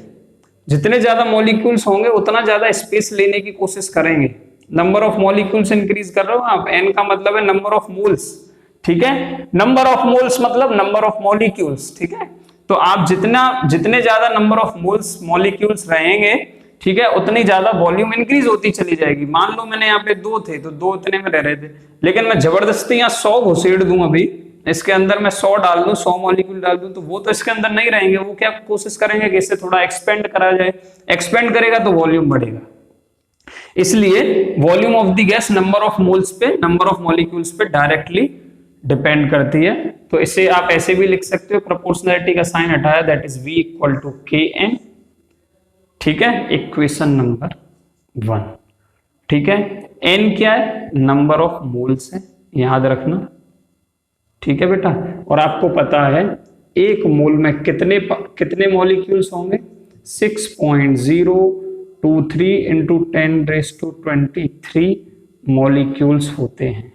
जितने ज्यादा मॉलिक्यूल्स होंगे उतना ज्यादा स्पेस लेने की कोशिश करेंगे। नंबर ऑफ मॉलिक्यूल्स इंक्रीज कर रहे हो आप, एन का मतलब है नंबर ऑफ मोल्स, ठीक है, नंबर ऑफ मोल्स मतलब नंबर ऑफ मॉलिक्यूल्स, ठीक है। तो आप जितने ज्यादा नंबर ऑफ मोल्स मॉलिक्यूल्स रहेंगे, ठीक है, उतनी ज्यादा वॉल्यूम इंक्रीज होती चली जाएगी। मान लो मैंने यहाँ पे 2 थे तो 2 इतने में रह रहे थे, लेकिन मैं जबरदस्ती यहाँ 100 घुसेड़ दूं, अभी इसके अंदर मैं 100 डाल दूं, 100 मॉलिक्यूल डाल दूं, तो वो तो इसके अंदर नहीं रहेंगे, वो क्या कोशिश करेंगे कि इससे थोड़ा एक्सपेंड करा जाए, एक्सपेंड करेगा तो वॉल्यूम बढ़ेगा। इसलिए volume of the gas number of moles पे, नंबर ऑफ मॉलिक्यूल्स पे डायरेक्टली डिपेंड करती है। तो इसे आप ऐसे भी लिख सकते हो, प्रोपोर्शनैलिटी का साइन हटाया, that is V equal to Kn, ठीक है, इक्वेशन नंबर 1, ठीक है। N क्या है, नंबर ऑफ मोल्स है, याद रखना, ठीक है बेटा। और आपको पता है एक मोल में कितने मॉलिक्यूल्स होंगे, 6.023 इंटू 10⁻23 मॉलिक्यूल्स होते हैं।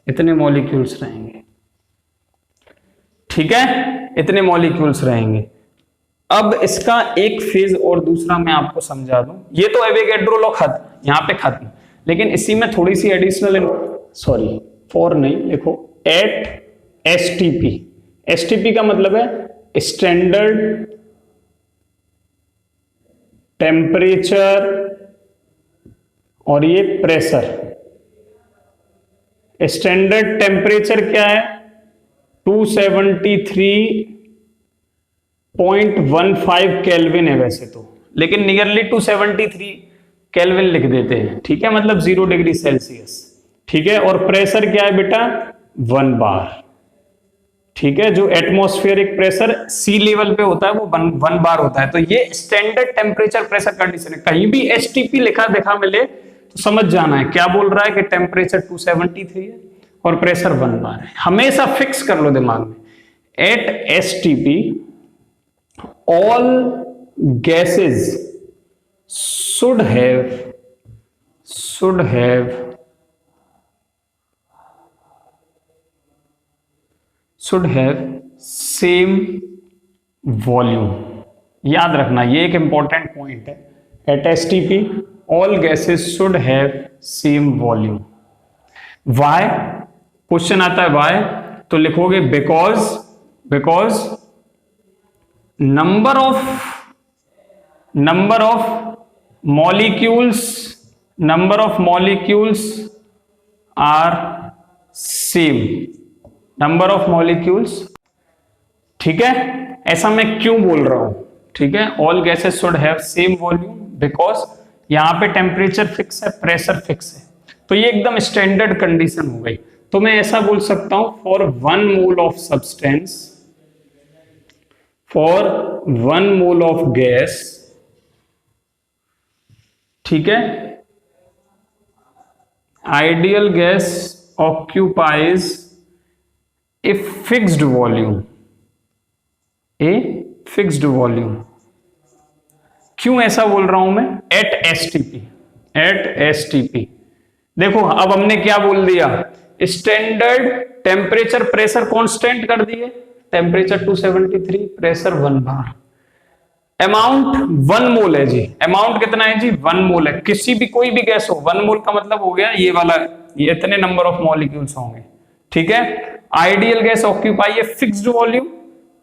इतने मॉलिक्यूल्स रहेंगे, ठीक है, इतने मॉलिक्यूल्स रहेंगे। अब इसका एक फेज और दूसरा मैं आपको समझा दूं, ये तो एवोगैड्रो लॉ खत्म, यहां पे खत्म, लेकिन इसी में थोड़ी सी एडिशनल, सॉरी फॉर नहीं लिखो, एट एसटीपी। एसटीपी का मतलब है स्टैंडर्ड टेम्परेचर और ये प्रेशर। स्टैंडर्ड टेम्परेचर क्या है, 273.15 केल्विन है वैसे तो, लेकिन नियरली 273 केल्विन लिख देते हैं, ठीक है, मतलब 0 डिग्री सेल्सियस, ठीक है। और प्रेशर क्या है बेटा, 1 बार, ठीक है। जो एटमॉस्फेरिक प्रेशर सी लेवल पे होता है वो 1 बार होता है। तो ये स्टैंडर्ड टेम्परेचर प्रेशर कंडीशन है। कहीं भी एसटीपी लिखा देखा मिले तो समझ जाना है क्या बोल रहा है कि टेम्परेचर 273 है और प्रेशर 1 बार है। हमेशा फिक्स कर लो दिमाग में, at STP all gases should have same volume। याद रखना, ये एक इंपॉर्टेंट पॉइंट है। At STP all gases should have same volume. Why, question आता है वाई, तो लिखोगे because number of molecules are same, number of molecules, ठीक है। ऐसा मैं क्यों बोल रहा हूं, ठीक है, all gases should have same volume, because यहां पे टेम्परेचर फिक्स है, प्रेशर फिक्स है, तो ये एकदम स्टैंडर्ड कंडीशन हो गई। तो मैं ऐसा बोल सकता हूं, for 1 mole of substance, for 1 mole of gas, ठीक है, ideal gas occupies a fixed volume. क्यों ऐसा बोल रहा हूं मैं, एट एसटीपी। देखो अब हमने क्या बोल दिया, स्टैंडर्ड टेम्परेचर प्रेशर कांस्टेंट कर दिए, टेम्परेचर 273, प्रेशर 1 बार, अमाउंट 1 मोल है जी। अमाउंट कितना है जी, 1 मोल है। किसी भी कोई भी गैस हो, 1 मोल का मतलब हो गया ये वाला, ये इतने नंबर ऑफ मॉलिक्यूल्स होंगे, ठीक है। Ideal gas occupy a fixed volume.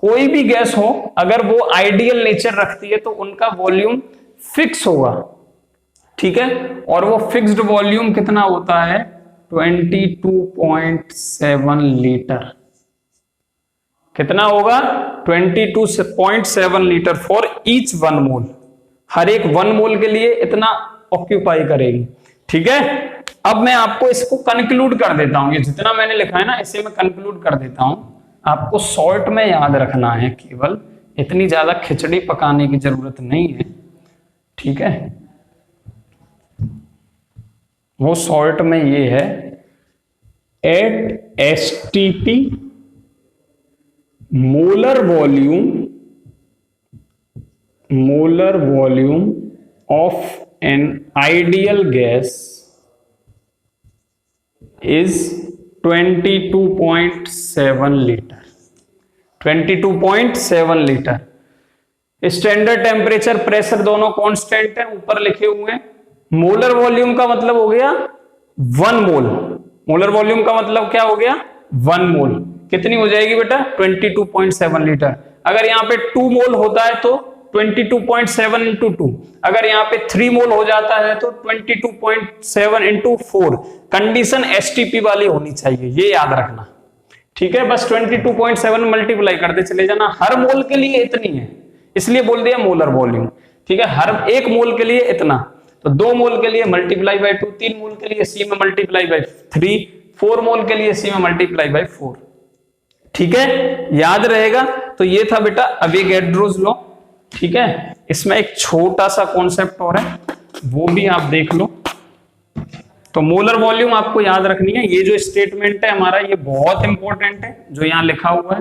कोई भी गैस हो अगर वो आइडियल नेचर रखती है तो उनका वॉल्यूम फिक्स होगा, ठीक है। और वो फिक्स्ड वॉल्यूम कितना होता है, 22.7 लीटर। कितना होगा, 22.7 लीटर फॉर ईच 1 मोल। हर एक 1 मोल के लिए इतना ऑक्यूपाई करेगी, ठीक है। अब मैं आपको इसको कंक्लूड कर देता हूं, ये जितना मैंने लिखा है ना इसे मैं कंक्लूड कर देता हूं। आपको शॉर्ट में याद रखना है, केवल इतनी ज्यादा खिचड़ी पकाने की जरूरत नहीं है, ठीक है। वो शॉर्ट में ये है, at STP molar volume of an ideal gas is 22.7 litre. 22.7 litre. Standard temperature, pressure दोनों कांस्टेंट हैं, ऊपर लिखे हुए हैं। मोलर वॉल्यूम का मतलब हो गया 1 मोल। मोलर वॉल्यूम का मतलब क्या हो गया 1 मोल। कितनी हो जाएगी बेटा 22.7 लीटर। अगर यहाँ पे 2 मोल होता है तो 22.7 इंटू 2, अगर यहाँ पे 3 मोल हो जाता है तो 22.7 इंटू 4। कंडीशन एसटीपी वाली होनी चाहिए, ये याद रखना, ठीक है। बस 22.7 मल्टीप्लाई करते चले जाना, हर मोल के लिए इतनी है, इसलिए बोल दिया मोलर वॉल्यूम, ठीक है। हर एक मोल के लिए इतना, तो 2 मोल के लिए मल्टीप्लाई बाय 2, 3 मोल के लिए सी में मल्टीप्लाई बाय 3, 4 मोल के लिए सी में मल्टीप्लाई बाय 4, ठीक है, याद रहेगा। तो ये था बेटा अवोगाड्रोस लॉ, ठीक है। इसमें एक छोटा सा कॉन्सेप्ट और है, वो भी आप देख लो। तो मोलर वॉल्यूम आपको याद रखनी है। ये जो स्टेटमेंट है हमारा, ये बहुत इंपॉर्टेंट है जो यहां लिखा हुआ है,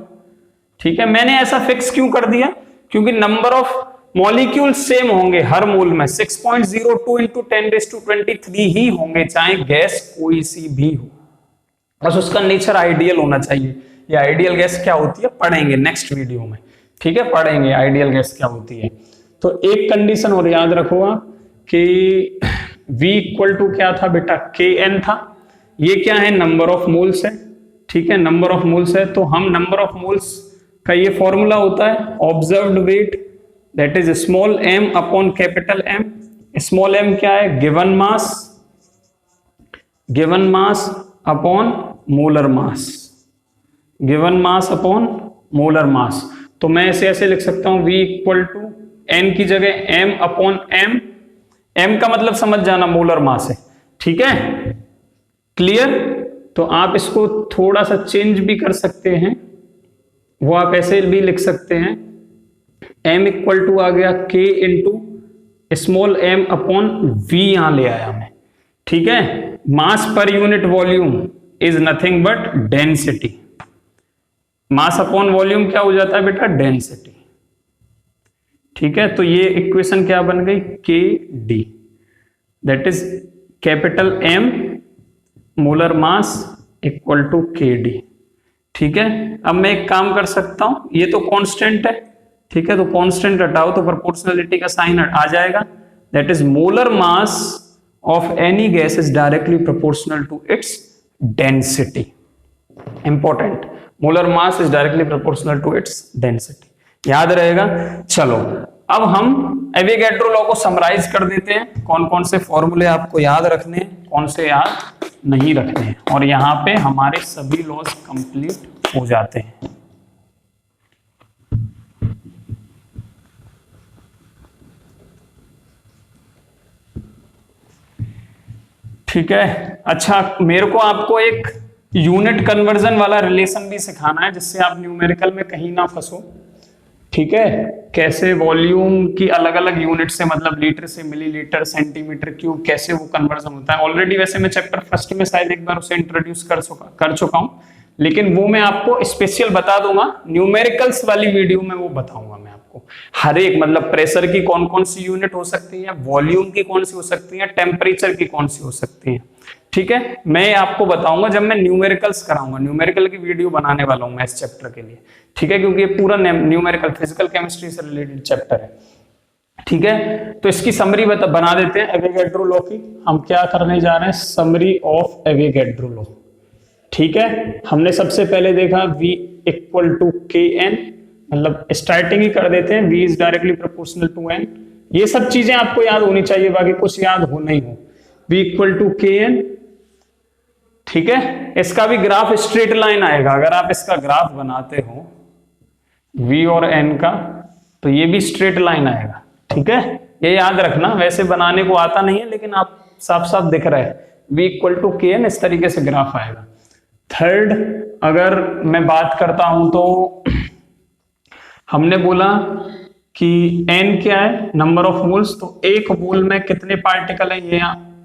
ठीक है। मैंने ऐसा फिक्स क्यों कर दिया, क्योंकि नंबर ऑफ मॉलिक्यूल सेम होंगे हर मोल में, 6.02 इंटू 10⁻23 ही होंगे, चाहे गैस कोई सी भी हो, बस उसका नेचर आइडियल होना चाहिए। ये आइडियल गैस क्या होती है पढ़ेंगे नेक्स्ट वीडियो में, ठीक है, पढ़ेंगे आइडियल गैस क्या होती है। तो एक कंडीशन और याद रखो कि V इक्वल टू क्या था बेटा Kn था। ये क्या है नंबर ऑफ मोल्स है, ठीक है, नंबर ऑफ मोल्स है। तो हम नंबर ऑफ मोल्स का ये फॉर्मूला होता है observed weight that is small m upon capital M। Small m क्या है given mass upon molar mass, given mass upon molar mass. तो मैं इसे ऐसे लिख सकता हूं V इक्वल टू n की जगह m अपॉन m, m का मतलब समझ जाना मोलर मास है, ठीक है, क्लियर। तो आप इसको थोड़ा सा चेंज भी कर सकते हैं, वो आप ऐसे भी लिख सकते हैं, m इक्वल टू आ गया k into small m upon v, यहां ले आया मैं, ठीक है। मास पर unit volume is nothing but density. Mass upon volume क्या हो जाता है बेटा डेंसिटी, ठीक है। तो ये इक्वेशन क्या बन गई K D, that is capital M molar mass equal to K D, ठीक है। अब मैं एक काम कर सकता हूं, ये तो कांस्टेंट है, ठीक है, तो कांस्टेंट हटाओ तो प्रोपोर्शनलिटी का साइन आ जाएगा, that is molar mass of any gas is directly proportional to its density. Important, molar mass is directly proportional to its density, याद रहेगा। चलो अब हम एवोगाड्रो लॉ को समराइज कर देते हैं, कौन कौन से फॉर्मूले आपको याद रखने हैं, कौन से याद नहीं रखने हैं, और यहां पे हमारे सभी लॉज कंप्लीट हो जाते हैं। ठीक है, अच्छा मेरे को आपको एक यूनिट कन्वर्जन वाला रिलेशन भी सिखाना है, जिससे आप न्यूमेरिकल में कहीं ना फंसो, ठीक है। कैसे वॉल्यूम की अलग अलग यूनिट से, मतलब लीटर से मिलीलीटर, सेंटीमीटर क्यूब, कैसे वो कन्वर्जन होता है। ऑलरेडी वैसे मैं चैप्टर फर्स्ट में शायद एक बार उसे इंट्रोड्यूस कर चुका हूं, लेकिन वो मैं आपको स्पेशल बता दूंगा न्यूमेरिकल्स वाली वीडियो में, वो बताऊंगा मैं आपको हर एक, मतलब प्रेशर की कौन कौन सी यूनिट हो सकती है, वॉल्यूम की कौन सी हो सकती है, टेम्परेचर की कौन सी हो सकती है, ठीक है। मैं आपको बताऊंगा जब मैं न्यूमेरिकल्स कराऊंगा, न्यूमेरिकल की वीडियो बनाने वाला हूं मैं इस चैप्टर के लिए, ठीक है, क्योंकि ये पूरा न्यूमेरिकल फिजिकल केमिस्ट्री से रिलेटेड चैप्टर है, ठीक है। तो इसकी समरी बना देते हैं एवोगाड्रो लॉ की। हम क्या करने जा रहे हैं, समरी ऑफ एवोगाड्रो लॉ, ठीक है। हमने सबसे पहले देखा V इक्वल टू Kn, मतलब स्टार्टिंग ही कर देते हैं, V is directly proportional to n। ये सब चीजें आपको याद होनी चाहिए, बाकी कुछ याद हो नहीं हो। V इक्वल टू Kn, ठीक है। इसका भी ग्राफ स्ट्रेट लाइन आएगा, अगर आप इसका ग्राफ बनाते हो V और N का, तो ये भी स्ट्रेट लाइन आएगा, ठीक है। ये याद रखना, वैसे बनाने को आता नहीं है, लेकिन आप साफ साफ दिख रहा है V इक्वल टू के एन, इस तरीके से ग्राफ आएगा। थर्ड, अगर मैं बात करता हूं तो हमने बोला कि n क्या है, नंबर ऑफ मोल्स, तो एक मोल में कितने पार्टिकल है, ये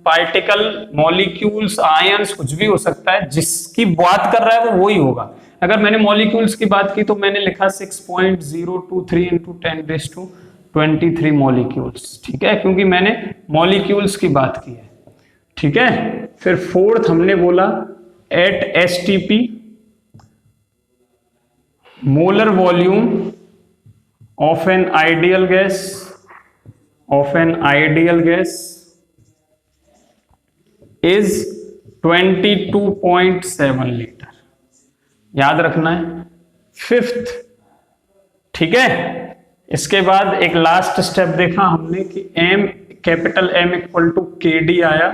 पार्टिकल, मॉलिक्यूल्स, आयंस, कुछ भी हो सकता है, जिसकी बात कर रहा है वो वही होगा। अगर मैंने मॉलिक्यूल्स की बात की तो मैंने लिखा 6.023 इंटू 10⁻23 मॉलिक्यूल्स, ठीक है, क्योंकि मैंने मॉलिक्यूल्स की बात की है, ठीक है। फिर फोर्थ हमने बोला at STP molar volume of an ideal gas is 22.7 litre, याद रखना है। फिफ्थ, ठीक है, इसके बाद एक लास्ट स्टेप देखा हमने कि m, capital M equal to KD आया,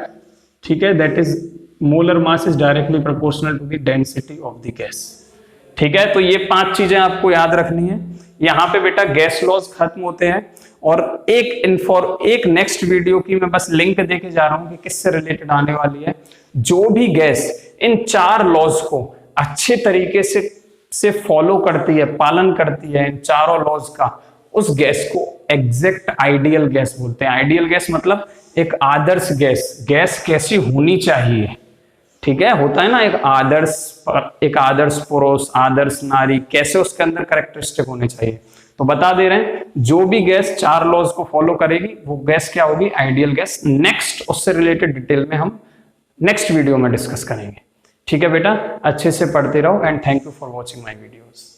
ठीक है, that is molar mass is directly proportional to the density of the gas, ठीक है। तो ये 5 चीजें आपको याद रखनी है। यहाँ पे बेटा गैस लॉज खत्म होते हैं, और एक नेक्स्ट वीडियो की मैं बस लिंक देके जा रहा हूं कि किससे रिलेटेड आने वाली है। जो भी गैस इन 4 लॉज को अच्छे तरीके से फॉलो करती है, पालन करती है इन चारों लॉज का, उस गैस को एग्जैक्ट आइडियल गैस बोलते हैं। आइडियल गैस मतलब एक आदर्श गैस कैसी होनी चाहिए, ठीक है, होता है ना एक आदर्श पुरुष, आदर्श नारी, कैसे उसके अंदर कैरेक्टरिस्टिक होने चाहिए। तो बता दे रहे हैं, जो भी गैस 4 लॉज को फॉलो करेगी वो गैस क्या होगी, आइडियल गैस। नेक्स्ट उससे रिलेटेड डिटेल में हम नेक्स्ट वीडियो में डिस्कस करेंगे, ठीक है बेटा। अच्छे से पढ़ते रहो and thank you for watching my videos.